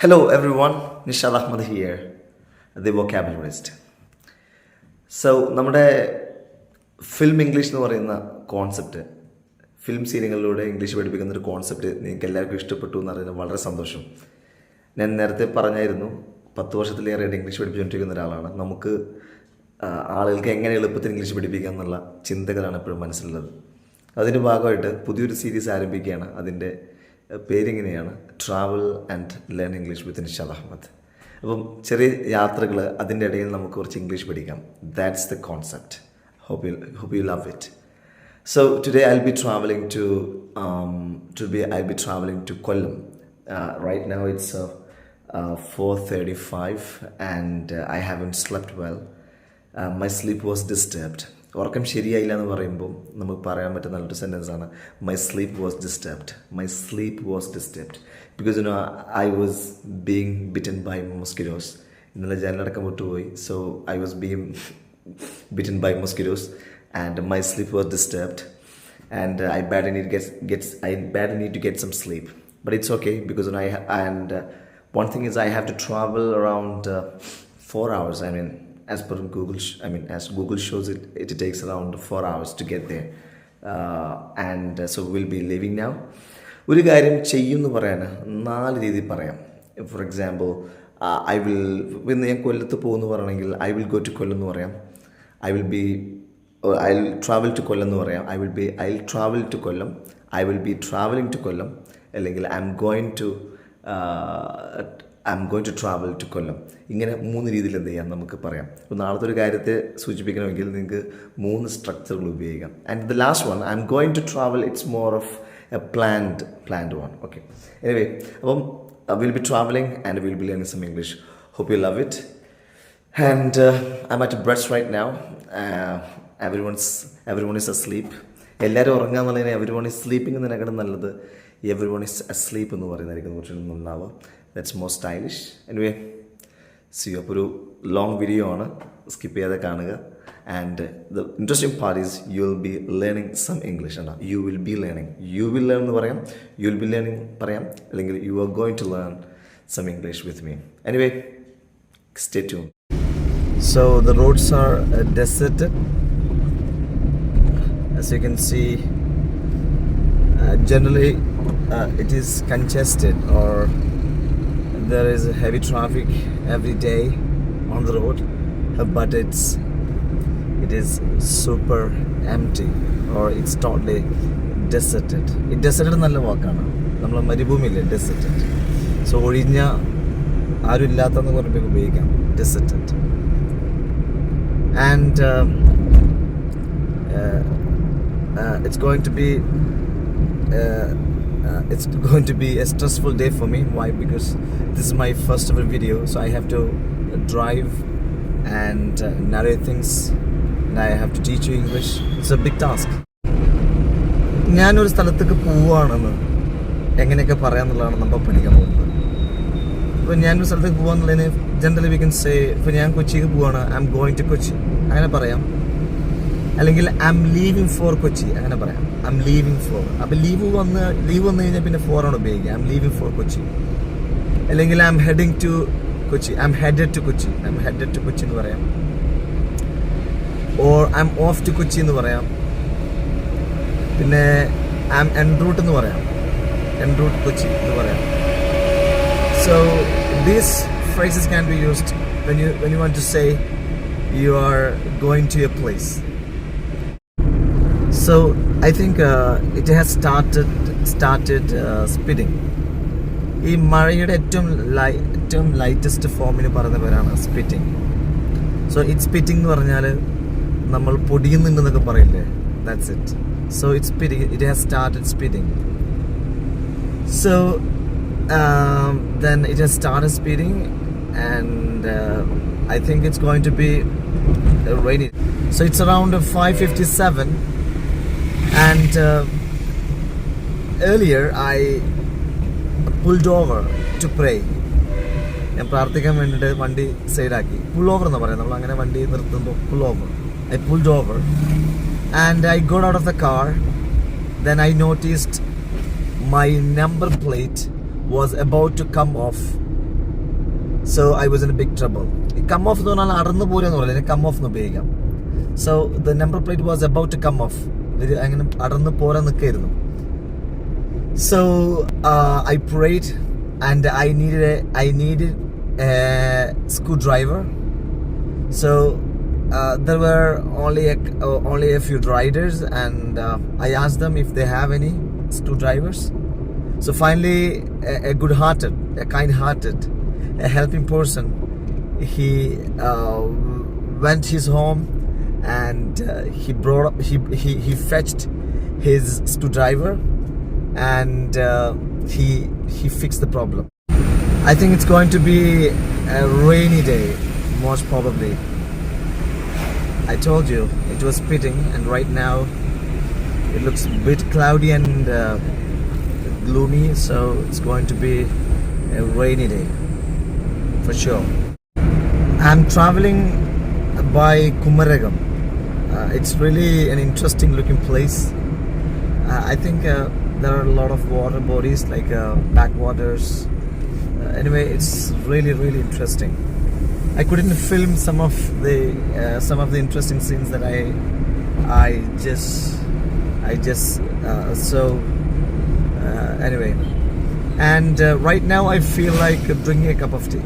Hello everyone, Nishad Ahmed here, the vocabulary. So, നമ്മുടെ film English എന്ന് പറയുന്ന concept, film സീനുകളിലൂടെ English പഠിപ്പിക്കുന്ന ഒരു കോൺസെപ്റ്റ് നിങ്ങൾക്ക് എല്ലാവർക്കും ഇഷ്ടപ്പെട്ടു എന്ന് അറിയുന്നത് വളരെ സന്തോഷം. ഞാൻ നേരത്തെ പറഞ്ഞായിരുന്നു 10 വർഷത്തിലേറെ ഇംഗ്ലീഷ് പഠിപ്പിച്ചുകൊണ്ടിരിക്കുന്ന ഒരാളാണ്. നമുക്ക് ആളുകൾക്ക് എങ്ങനെ എളുപ്പത്തിൽ ഇംഗ്ലീഷ് പഠിപ്പിക്കാം എന്നുള്ള ചിന്തകളാണ് എപ്പോഴും മനസ്സിലുള്ളത്. അതിൻ്റെ ഭാഗമായിട്ട് പുതിയൊരു സീരീസ് ആരംഭിക്കുകയാണ്. അതിൻ്റെ പേരിങ്ങനെയാണ് travel and learn English with Nishad Ahammed. അപ്പം ചെറിയ യാത്രകൾ, അതിൻ്റെ ഇടയിൽ നമുക്ക് കുറച്ച് ഇംഗ്ലീഷ് പഠിക്കാം. That's the concept. Hope you love it. So today I'll be traveling to Kollam. Right now it's 4:35 and I haven't slept well. My sleep was disturbed. ഉറക്കം ശരിയായില്ല എന്ന് പറയുമ്പോൾ നമുക്ക് പറയാൻ പറ്റുന്ന നല്ലൊരു സെൻറ്റൻസാണ് my sleep was disturbed because I was being bitten by mosquitoes. ഇന്നലെ ജനലടക്കം വിട്ടുപോയി. So I was being bitten by mosquitoes and my sleep was disturbed and I badly need to get some sleep, but it's okay because one thing is I have to travel around 4 hours. As per as Google shows it takes around 4 hours to get there, so we'll be leaving now. ഒരു കാര്യം ചെയ്യുമെന്ന് പറയാൻ 4 രീതിയിൽ പറയാം. For example ഞാൻ കൊല്ലത്ത് പോകുമെന്ന് പറയണമെങ്കിൽ ഐ വിൽ ഗോ ടു കൊല്ലം എന്ന് പറയാം. I'll travel to കൊല്ലം എന്ന് പറയാം. I'll travel to Kollam, I will be traveling to കൊല്ലം, അല്ലെങ്കിൽ I'm going to travel to കൊല്ലം. ഇങ്ങനെ 3 രീതിയിൽ എന്ത് ചെയ്യാം നമുക്ക് പറയാം. അപ്പോൾ നാളത്തെ ഒരു കാര്യത്തെ സൂചിപ്പിക്കണമെങ്കിൽ നിങ്ങൾക്ക് 3 സ്ട്രക്ചറുകൾ ഉപയോഗിക്കാം. And the last one, I'm going to travel, it's more of a planned one. Okay. Anyway, അപ്പം we'll be traveling and we'll be learning some English. Hope you love it. And I'm at Brett's right now. Everyone is asleep. എല്ലാവരും ഉറങ്ങാന്നുള്ളതിന് everyone is sleeping എന്നതിനേക്കാളും നല്ലത് everyone is asleep എന്ന് പറയുന്നതായിരിക്കും കുറച്ചുകൂടി നന്നാവുക. That's more stylish. Anyway, see you. അപ്പോൾ ഒരു long video ആണ്, skip ചെയ്യാതെ കാണുക. And the interesting part is you will be learning some English. You will learn എന്ന് പറയാം, you will be learning പറയാം, അല്ലെങ്കിൽ you are going to learn some English with me. Anyway, stay tuned. So the roads are deserted. As you can see, generally it is congested, or there is heavy traffic every day on the road, but it is super empty, or it's totally deserted. Deserted നല്ല വാക്കാണ്, നമ്മൾ മരുഭൂമിയില്ലേ deserted. So ഒഴിഞ്ഞ ആരും ഇല്ലാത്തെന്ന് പറയുമ്പോൾ ഉപയോഗിക്കാം deserted. And it's going to be a stressful day for me. Why? Because this is my first ever video, so I have to drive and narrate things, and I have to teach you English. It's a big task. ഞാനൊരു സ്ഥലത്തേക്ക് പോവുകയാണെന്ന് എങ്ങനെയൊക്കെ പറയാമെന്നുള്ളതാണ് നമ്മൾ പഠിക്കാൻ പോകുന്നത്. ഇപ്പോൾ ഞാനൊരു സ്ഥലത്തേക്ക് പോകാന്നുള്ളതിന് ജനറലി വി കൻ സേ, ഇപ്പോൾ ഞാൻ കൊച്ചിക്ക് പോവാണ്, I am going to Kochi അങ്ങനെ പറയാം. അല്ലെങ്കിൽ I am leaving for Kochi അങ്ങനെ പറയാം. I am leaving for. അപ്പോൾ ലീവ് വന്നു കഴിഞ്ഞാൽ പിന്നെ ഫോറാണ് ഉപയോഗിക്കുക. I am leaving for Kochi. അല്ലെങ്കിൽ I am heading to Kochi, I am headed to Kochi എന്ന് പറയാം. Or I am off to Kochi എന്ന് പറയാം. പിന്നെ ഐ എം എൻ റൂട്ട് എന്ന് പറയാം, എൻ റൂട്ട് കൊച്ചി എന്ന് പറയാം. So these phrases can be used when you want to say you are going to a place. So I think it has started speeding. ഈ മഴയുടെ ഏറ്റവും ലൈറ്റസ്റ്റ് ഫോമിന് പറയുന്ന പേരാണ് spitting. So it's spitting എന്ന് പറഞ്ഞാൽ നമ്മൾ പൊടിയുന്നുണ്ടെന്നൊക്കെ പറയില്ലേ, that's it. So it's spitting, it has started spitting. So then it has started speeding, and I think it's going to be rainy. So it's around 5:57, and earlier I pulled over to pray. ഞാൻ പ്രാർത്ഥിക്കാൻ വേണ്ടിയിട്ട് വണ്ടി സൈഡാക്കി. Pull over എന്ന് പറയാം, നമ്മൾ അങ്ങനെ വണ്ടി നിർത്തുമ്പോൾ pull over. I pulled over and I got out of the car. Then I noticed my number plate was about to come off So I was in a big trouble. Come off എന്ന് പറഞ്ഞാൽ അടർന്നു പോരെന്ന് പറയില്ല, come of എന്ന് ഉപയോഗിക്കാം. So the number plate was about to come off. അങ്ങനെ അടർന്നു പോരാൻ നിൽക്കായിരുന്നു. So I prayed and I needed a screwdriver. So there were only a few riders, and I asked them if they have any screwdrivers. So finally, a good-hearted, a kind-hearted, a helping person, he went his home and he fetched his screwdriver and he fixed the problem. I think it's going to be a rainy day, most probably. I told you it was spitting, and right now it looks a bit cloudy and gloomy, so it's going to be a rainy day for sure. I'm traveling by Kumaragam. It's really an interesting looking place. I think there are a lot of water bodies like backwaters. Anyway, it's really interesting. I couldn't film some of the interesting scenes that I just saw. Anyway, and right now I feel like drinking a cup of tea.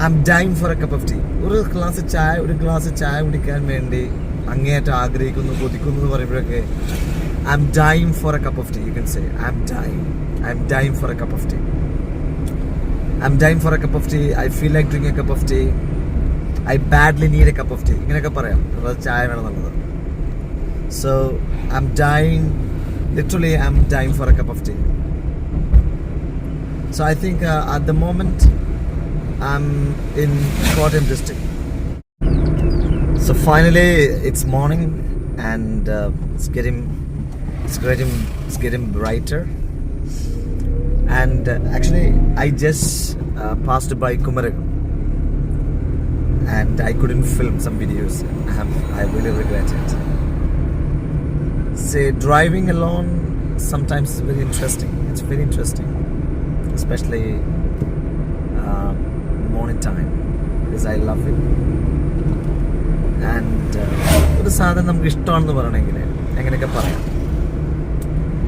I'm dying for a cup of tea. ഒരു glass ചായ കുടിക്കാൻ വേണ്ടി അങ്ങേയറ്റം ആഗ്രഹിക്കുന്നു, കൊതിക്കുന്നു എന്ന് പറയുമ്പോഴൊക്കെ I'm dying for a cup of tea. You can say I'm dying for a cup of tea. I'm dying for a cup of tea. I feel like drinking a cup of tea. I badly need a cup of tea. ഇങ്ങനെയൊക്കെ പറയാം, ചായ വേണമെന്നുള്ളത്. So I'm dying, literally I'm dying for a cup of tea. So I think at the moment I'm in Kottayam district. So finally it's morning and it's getting brighter. And actually I just passed by Kumaragam and I couldn't film some videos. I really regret it. Say, driving alone sometimes is very interesting. It's very interesting, especially morning time, because I love it. And ഒരു സാധനം നമുക്ക് ഇഷ്ടമാണെന്ന് പറയണമെങ്കിൽ എങ്ങനെയൊക്കെ പറയാം.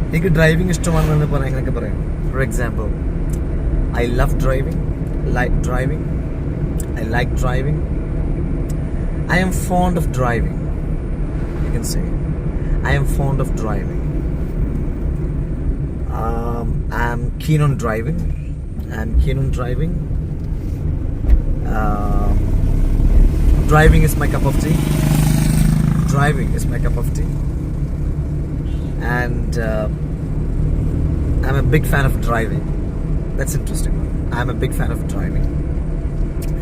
എനിക്ക് driving ഇഷ്ടമാണെന്ന് പറയാം, എങ്ങനെയൊക്കെ പറയാം. For example, I love driving, I like driving. I am fond of driving. You can say I am fond of driving. I'm keen on driving. Driving is my cup of tea. And I'm a big fan of driving. That's interesting. I'm a big fan of driving.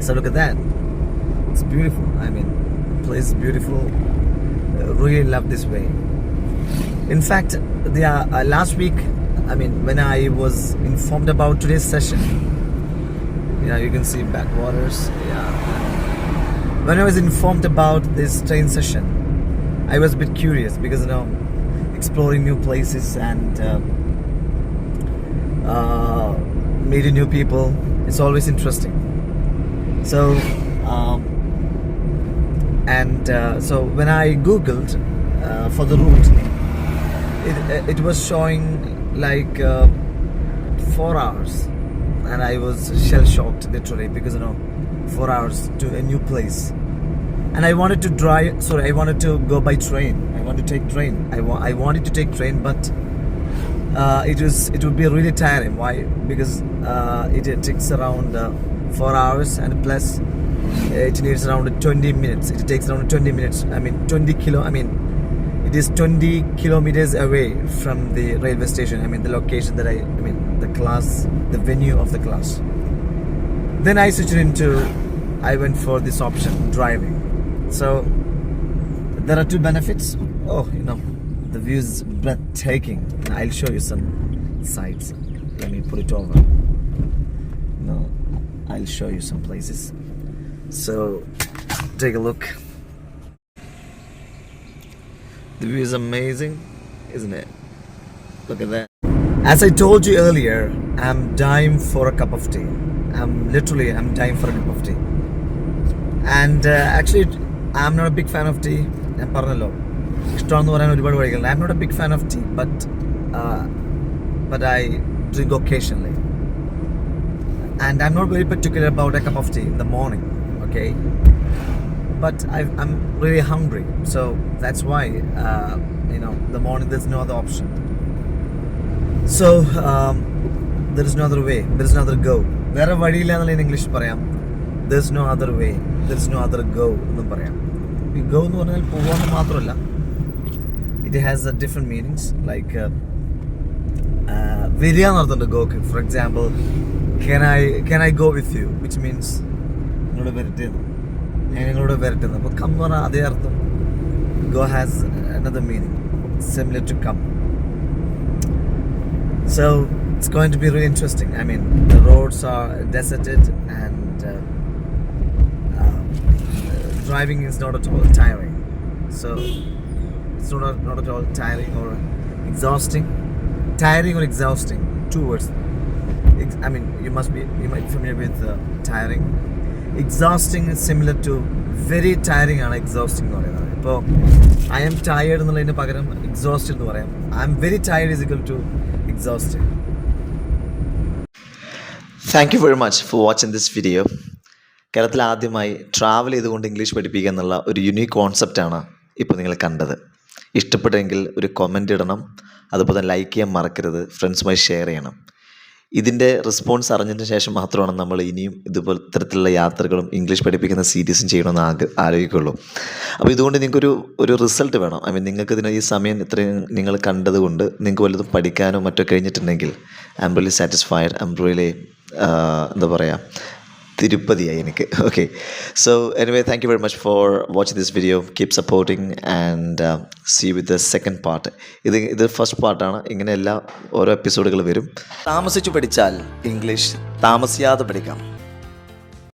So look at that. It's beautiful. I mean, the place is beautiful. Really love this way. In fact, last week, I mean, when I was informed about today's session, you can see backwaters. When I was informed about this train session, I was a bit curious because exploring new places and meeting new people, it's always interesting. So so when I googled for the route, it was showing like 4 hours, and I was shell shocked literally because 4 hours to a new place. And I wanted to go by train. I wanted to take train. I wanted to take train, but it would be really tiring. Why? Because it takes around 4 hours, and plus it needs around 20 minutes. It takes around 20 minutes. It is 20 kilometers away from the railway station. The location that the class, the venue of the class. Then I went for this option, driving. So there are two benefits. The view is breathtaking. I'll show you some sights. Let me put it over. I'll show you some places. So take a look. The view is amazing, isn't it? Look at that. As I told you earlier, I'm dying for a cup of tea. I'm dying for a cup of tea. And actually, I'm not a big fan of tea. ഞാൻ പറഞ്ഞല്ലോ, ഇഷ്ടമാണെന്ന് പറയാൻ ഒരുപാട് വഴികളുണ്ട്. I'm not a big fan of tea, but I drink occasionally. And I'm not very particular about a cup of tea in the morning, okay? But I'm really hungry, so that's why, the morning there's no other option. So there is no other way, there is no other go. വേറെ വഴിയില്ല എന്നുള്ള English പറയാം. There's no other way, there's no other go എന്നും പറയാം. ഈ go എന്ന് പറഞ്ഞാൽ പോകാമെന്ന് മാത്രമല്ല, it has a different meanings, like വരിക എന്നർത്ഥമുണ്ട് ഗോക്ക്. For example, can I go with you, which means നിങ്ങളോട് വരട്ടെ, ഞാൻ നിങ്ങളോട് വരട്ടെ. അപ്പോൾ കം എന്ന് പറഞ്ഞാൽ അതേ അർത്ഥം. Go has another meaning similar to come. So it's going to be really interesting. I mean, the roads are deserted and driving is not at all tiring. So it's not at all tiring or exhausting. Tiring or exhausting, two words. I mean, you might be familiar with tiring. Exhausting is similar to very tiring ആണ് exhausting എന്ന് പറയുന്നത്. ഇപ്പോൾ I am tired എന്നുള്ളതിന് പകരം exhausted എന്ന് പറയാം. I am very tired is equal to exhausted. Thank you very much for watching this video. കേരളത്തിൽ ആദ്യമായി ട്രാവൽ ചെയ്തുകൊണ്ട് ഇംഗ്ലീഷ് പഠിപ്പിക്കുക എന്നുള്ള ഒരു യുണീക്ക് കോൺസെപ്റ്റാണ് ഇപ്പോൾ നിങ്ങൾ കണ്ടത്. ഇഷ്ടപ്പെട്ടെങ്കിൽ ഒരു കമൻ്റ് ഇടണം, അതുപോലെ തന്നെ ലൈക്ക് ചെയ്യാൻ മറക്കരുത്, ഫ്രണ്ട്സുമായി ഷെയർ ചെയ്യണം. ഇതിൻ്റെ റെസ്പോൺസ് അറിഞ്ഞതിന് ശേഷം മാത്രമാണ് നമ്മൾ ഇനിയും ഇതുപോലെ ഇത്തരത്തിലുള്ള യാത്രകളും ഇംഗ്ലീഷ് പഠിപ്പിക്കുന്ന സീരീസും ചെയ്യണമെന്ന് ആലോചിക്കുള്ളൂ. അപ്പോൾ ഇതുകൊണ്ട് നിങ്ങൾക്കൊരു റിസൾട്ട് വേണം. ഐ മീൻ നിങ്ങൾക്ക് ഈ സമയം ഇത്രയും നിങ്ങൾ കണ്ടതുകൊണ്ട് നിങ്ങൾക്ക് വല്ലതും പഠിക്കാനോ മറ്റോ കഴിഞ്ഞിട്ടുണ്ടെങ്കിൽ I am really satisfied. I am really എന്താ പറയുക, തിരുപ്പതിയായി എനിക്ക്. Okay, so anyway, thank you very much for watching this video. Keep supporting and see with the second part. ഇത് ഫസ്റ്റ് പാർട്ടാണ്. ഇങ്ങനെ ഓരോ എപ്പിസോഡുകൾ വരും. താമസിച്ചു പഠിച്ചാൽ ഇംഗ്ലീഷ് താമസിയാതെ പഠിക്കാം.